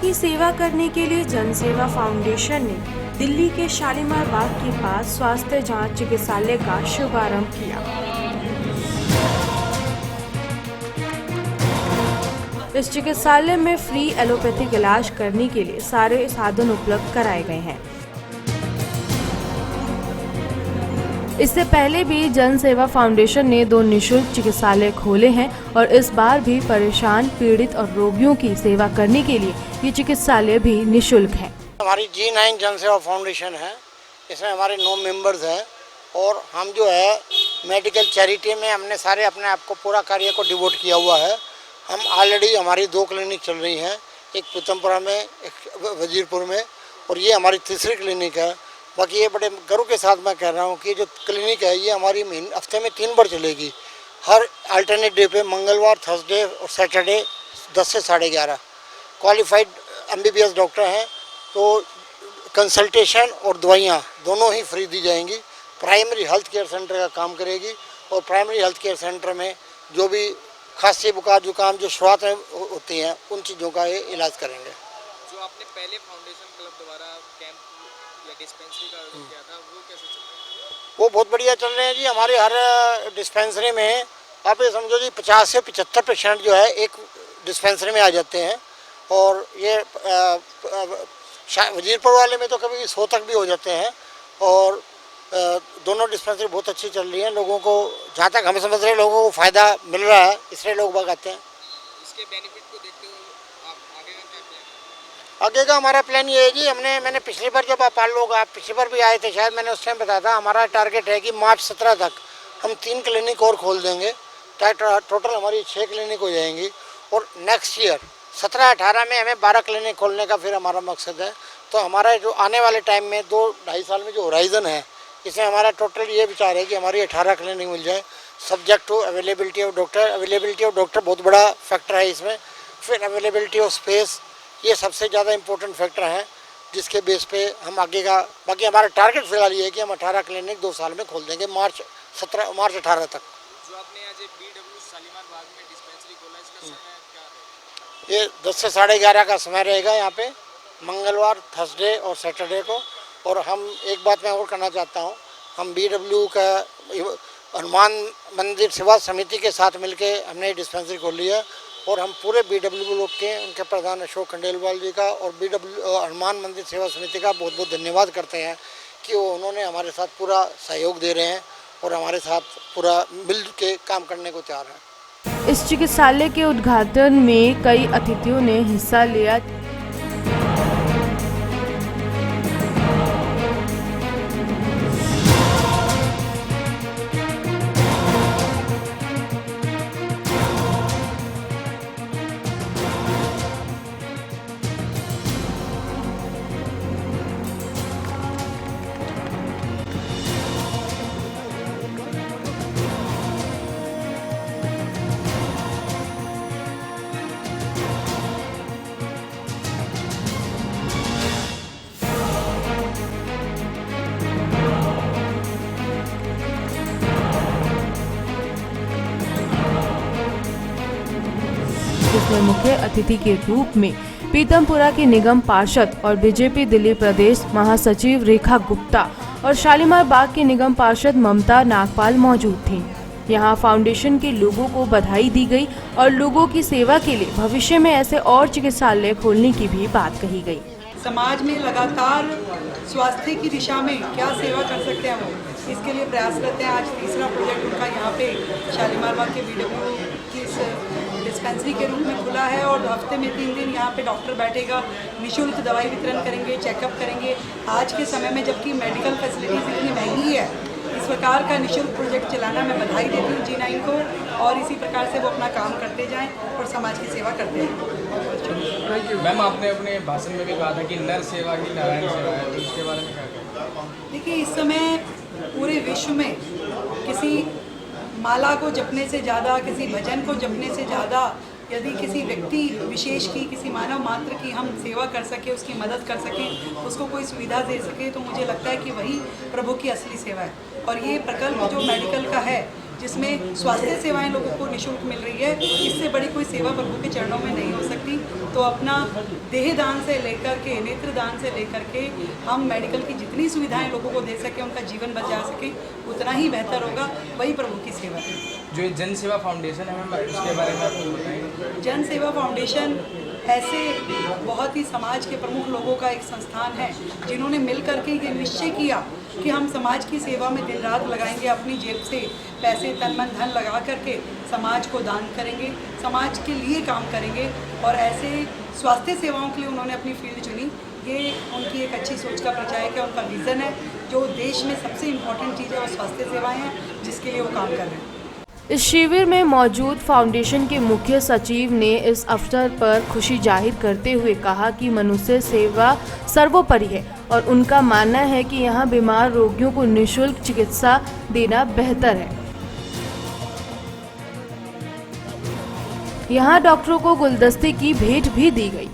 की सेवा करने के लिए जन सेवा फाउंडेशन ने दिल्ली के शालीमार बाग के पास स्वास्थ्य जांच चिकित्सालय का शुभारंभ किया। इस चिकित्सालय में फ्री एलोपैथिक इलाज करने के लिए सारे साधन उपलब्ध कराए गए हैं। इससे पहले भी जन सेवा फाउंडेशन ने 2 निःशुल्क चिकित्सालय खोले हैं और इस बार भी परेशान, पीड़ित और रोगियों की सेवा करने के लिए ये चिकित्सालय भी निःशुल्क है। हमारी G9 जन सेवा फाउंडेशन है, इसमें हमारे 9 मेंबर्स हैं और हम जो है मेडिकल चैरिटी में हमने सारे अपने आप को पूरा कार्य को डिवोट किया हुआ है। हम ऑलरेडी हमारी 2 क्लिनिक चल रही हैं, एक पीतमपुरा में, एक वजीरपुर में, और ये हमारी तीसरी क्लिनिक है। बाकी ये बड़े गर्व के साथ मैं कह रहा हूँ कि जो क्लिनिक है ये हमारी हफ्ते में 3 बार चलेगी। हर अल्टरनेट डे पे मंगलवार, थर्सडे और सैटरडे 10 से 11:30। क्वालिफाइड MBBS डॉक्टर हैं, तो कंसल्टेशन और दवाइयाँ दोनों ही फ्री दी जाएंगी। प्राइमरी हेल्थ केयर सेंटर का काम करेगी और प्राइमरी हेल्थ केयर सेंटर में जो भी खांसी, बुखार, जुकाम जो शुरुआत होती हैं उन चीज़ों का ये इलाज करेंगे। जो आपने पहले फाउंडेशन क्लब द्वारा कैंप या डिस्पेंसरी का आयोजन किया था, वो कैसे चल रहा है? वो बहुत बढ़िया चल रहे हैं जी। हमारे हर डिस्पेंसरी में आप ये समझो जी 50 से 75% जो है एक डिस्पेंसरी में आ जाते हैं, और ये वजीरपुर वाले में तो कभी 100 तक भी हो जाते हैं। और दोनों डिस्पेंसरी बहुत अच्छी चल रही है। लोगों को, जहाँ तक हम समझ रहे हैं, लोगों को फ़ायदा मिल रहा है, इसलिए लोग बाग आते हैं। इसके बेनिफिट को देखते हुए आप आगे का क्या प्लान है? आगे का हमारा प्लान ये है जी, मैंने पिछली बार जब आप पिछली बार भी आए थे शायद, मैंने उस टाइम बताया था हमारा टारगेट है कि मार्च 17 तक हम 3 क्लिनिक और खोल देंगे। टोटल हमारी 6 क्लिनिक हो जाएंगी, और नेक्स्ट ईयर 17-18 में हमें 12 क्लिनिक खोलने का फिर हमारा मकसद है। तो हमारा जो आने वाले टाइम में 2-2.5 साल में जो होराइजन है, इसमें हमारा टोटल ये विचार है कि हमारी 18 क्लिनिक मिल जाए, subject to availability of doctor. Availability of doctor बहुत बड़ा फैक्टर है इसमें। फिर अवेलेबिलिटी ऑफ स्पेस, ये सबसे ज़्यादा इंपॉर्टेंट फैक्टर है, जिसके बेस पे हम आगे का, बाकी हमारा टारगेट फिलहाल ये है कि हम 18 क्लिनिक 2 साल में खोल देंगे, मार्च 18 तक। जो आपने आज BW शालीमार बाग में डिस्पेंसरी खोला, इसका समय क्या है? ये 10 से 11:30 का समय रहेगा यहाँ पे, मंगलवार, थर्सडे और सैटरडे को। और हम एक बात मैं और करना चाहता हूँ, हम BW का हनुमान मंदिर सेवा समिति के साथ मिलके हमने डिस्पेंसरी खोली है, और हम पूरे BW लोग के, उनके प्रधान अशोक खंडेलवाल जी का और हनुमान मंदिर सेवा समिति का बहुत बहुत धन्यवाद करते हैं कि वो उन्होंने हमारे साथ पूरा सहयोग दे रहे हैं और हमारे साथ पूरा मिल के काम करने को तैयार हैं। इस चिकित्सालय के उद्घाटन में कई अतिथियों ने हिस्सा लिया। जिसमें मुख्य अतिथि के रूप में पीतमपुरा के निगम पार्षद और बीजेपी दिल्ली प्रदेश महासचिव रेखा गुप्ता और शालीमार बाग के निगम पार्षद ममता नागपाल मौजूद थी। यहाँ फाउंडेशन के लोगों को बधाई दी गई और लोगों की सेवा के लिए भविष्य में ऐसे और चिकित्सालय खोलने की भी बात कही गई। समाज में लगातार स्वास्थ्य की दिशा में क्या सेवा कर सकते हैं हम, इसके लिए प्रयासरत हैं। आज तीसरा प्रोजेक्ट उनका यहाँ पे शालीमार बाग के BW की डिस्पेंसरी के रूप में खुला है, और हफ्ते में 3 दिन यहाँ पे डॉक्टर बैठेगा, निःशुल्क दवाई वितरण करेंगे, चेकअप करेंगे। आज के समय में जबकि मेडिकल फैसिलिटीज़ इतनी महंगी है, इस प्रकार का निःशुल्क प्रोजेक्ट चलाना मैं बधाई देती हूँ G9 को, और इसी प्रकार से वो अपना काम करते जाएं और समाज की सेवा करते हैं। मैम, आपने अपने भाषण में भी कहा था कि नर सेवा की नारायण सेवा है, तो इसके बारे में क्या कहें? देखिए, इस समय पूरे विश्व में किसी माला को जपने से ज़्यादा, किसी भजन को जपने से ज़्यादा, यदि किसी व्यक्ति विशेष की, किसी मानव मात्र की हम सेवा कर सके, उसकी मदद कर सकें, उसको कोई सुविधा दे सके, तो मुझे लगता है कि वही प्रभु की असली सेवा है। और ये प्रकल्प जो मेडिकल का है, जिसमें स्वास्थ्य सेवाएं लोगों को निःशुल्क मिल रही है। इससे बड़ी कोई सेवा प्रभु के चरणों में नहीं हो सकती। तो अपना देह दान से लेकर के, नेत्र दान से लेकर के हम मेडिकल की जितनी सुविधाएं लोगों को दे सकें, उनका जीवन बचा सकें, उतना ही बेहतर होगा। वही प्रभु की सेवा है। जो ये जन सेवा फाउंडेशन है मैम, उसके बारे में आपको बताएं। जन सेवा फाउंडेशन ऐसे बहुत ही समाज के प्रमुख लोगों का एक संस्थान है जिन्होंने मिल करके ये निश्चय किया कि हम समाज की सेवा में दिन रात लगाएंगे, अपनी जेब से पैसे तन मन धन लगा करके समाज को दान करेंगे, समाज के लिए काम करेंगे। और ऐसे स्वास्थ्य सेवाओं के लिए उन्होंने अपनी फील्ड चुनी। ये उनकी एक अच्छी सोच का प्रचारक है, उनका विज़न है। जो देश में सबसे इम्पोर्टेंट चीज़ है वो स्वास्थ्य सेवाएँ हैं, जिसके लिए वो काम कर रहे हैं। इस शिविर में मौजूद फाउंडेशन के मुख्य सचिव ने इस अवसर पर खुशी जाहिर करते हुए कहा कि मनुष्य सेवा सर्वोपरि है और उनका मानना है कि यहाँ बीमार रोगियों को निःशुल्क चिकित्सा देना बेहतर है। यहाँ डॉक्टरों को गुलदस्ते की भेंट भी दी गई।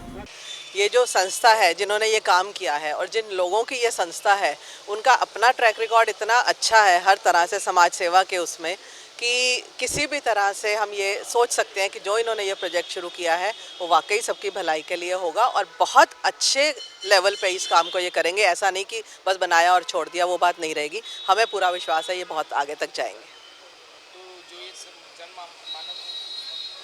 ये जो संस्था है जिन्होंने ये काम किया है और जिन लोगों की ये संस्था है, उनका अपना ट्रैक रिकॉर्ड इतना अच्छा है हर तरह से समाज सेवा के उसमें, कि किसी भी तरह से हम ये सोच सकते हैं कि जो इन्होंने ये प्रोजेक्ट शुरू किया है वो वाकई सबकी भलाई के लिए होगा और बहुत अच्छे लेवल पे इस काम को ये करेंगे। ऐसा नहीं कि बस बनाया और छोड़ दिया, वो बात नहीं रहेगी। हमें पूरा विश्वास है ये बहुत आगे तक जाएंगे। तो जो ये जन मानव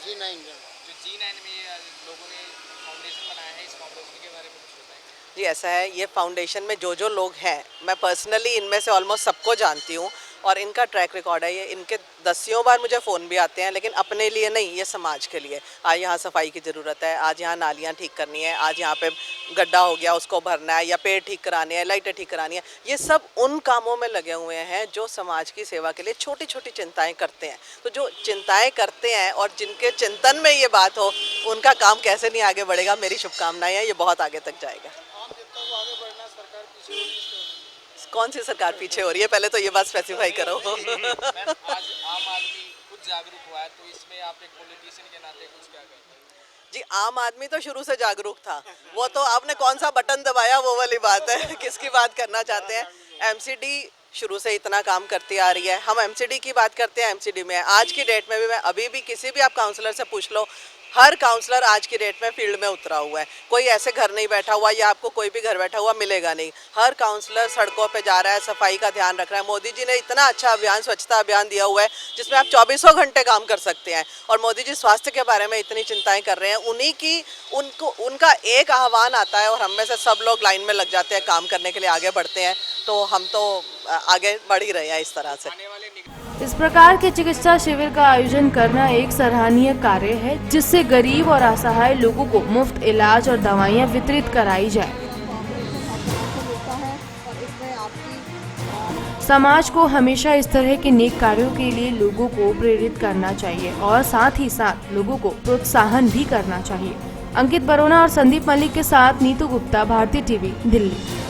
G9 जो G9 में ये लोगों ने फाउंडेशन बनाया है, इस फाउंडेशन के बारे में कुछ बताएं। जी ऐसा है, ये फाउंडेशन में जो लोग हैं, मैं पर्सनली इनमें से ऑलमोस्ट सबको जानती हूँ और इनका ट्रैक रिकॉर्ड है। ये इनके दसियों बार मुझे फ़ोन भी आते हैं, लेकिन अपने लिए नहीं, ये समाज के लिए। आज यहाँ सफाई की ज़रूरत है, आज यहाँ नालियाँ ठीक करनी है, आज यहाँ पे गड्ढा हो गया उसको भरना है, या पेड़ ठीक कराने हैं, लाइटें ठीक करानी है। ये सब उन कामों में लगे हुए हैं जो समाज की सेवा के लिए छोटी छोटी चिंताएं करते हैं। तो जो चिंताएं करते हैं और जिनके चिंतन में ये बात हो, उनका काम कैसे नहीं आगे बढ़ेगा। मेरी शुभकामनाएं हैं, ये बहुत आगे तक जाएगा। कौन सी सरकार पीछे हो रही है, पहले तो ये बात स्पेसिफाई करो। आज आम आदमी खुद जागरूक हुआ है, तो इसमें आप एक पॉलिटिशियन के नाते कुछ क्या कहते हैं? जी आम आदमी तो शुरू से जागरूक था, वो तो आपने कौन सा बटन दबाया वो वाली बात है। किसकी बात करना चाहते हैं? एमसीडी शुरू से इतना काम करती आ रही है। हम एमसीडी की बात करते हैं, एमसीडी में आज की डेट में भी, मैं अभी भी किसी भी आप काउंसलर से पूछ लो, हर काउंसलर आज की डेट में फील्ड में उतरा हुआ है। कोई ऐसे घर नहीं बैठा हुआ या आपको कोई भी घर बैठा हुआ मिलेगा नहीं। हर काउंसलर सड़कों पे जा रहा है, सफाई का ध्यान रख रहा है। मोदी जी ने इतना अच्छा अभियान, स्वच्छता अभियान दिया हुआ है जिसमें आप 24 घंटे काम कर सकते हैं। और मोदी जी स्वास्थ्य के बारे में इतनी चिंताएं कर रहे हैं, उन्हीं की उनका एक आह्वान आता है और हम में से सब लोग लाइन में लग जाते हैं, काम करने के लिए आगे बढ़ते हैं। तो हम तो आगे बढ़ ही रहे हैं इस तरह से। इस प्रकार के चिकित्सा शिविर का आयोजन करना एक सराहनीय कार्य है, जिससे गरीब और असहाय लोगों को मुफ्त इलाज और दवाइयां वितरित कराई जाए। समाज को हमेशा इस तरह के नेक कार्यों के लिए लोगों को प्रेरित करना चाहिए और साथ ही साथ लोगों को प्रोत्साहन भी करना चाहिए। अंकित बरोना और संदीप मलिक के साथ नीतू गुप्ता, भारतीय टीवी, दिल्ली।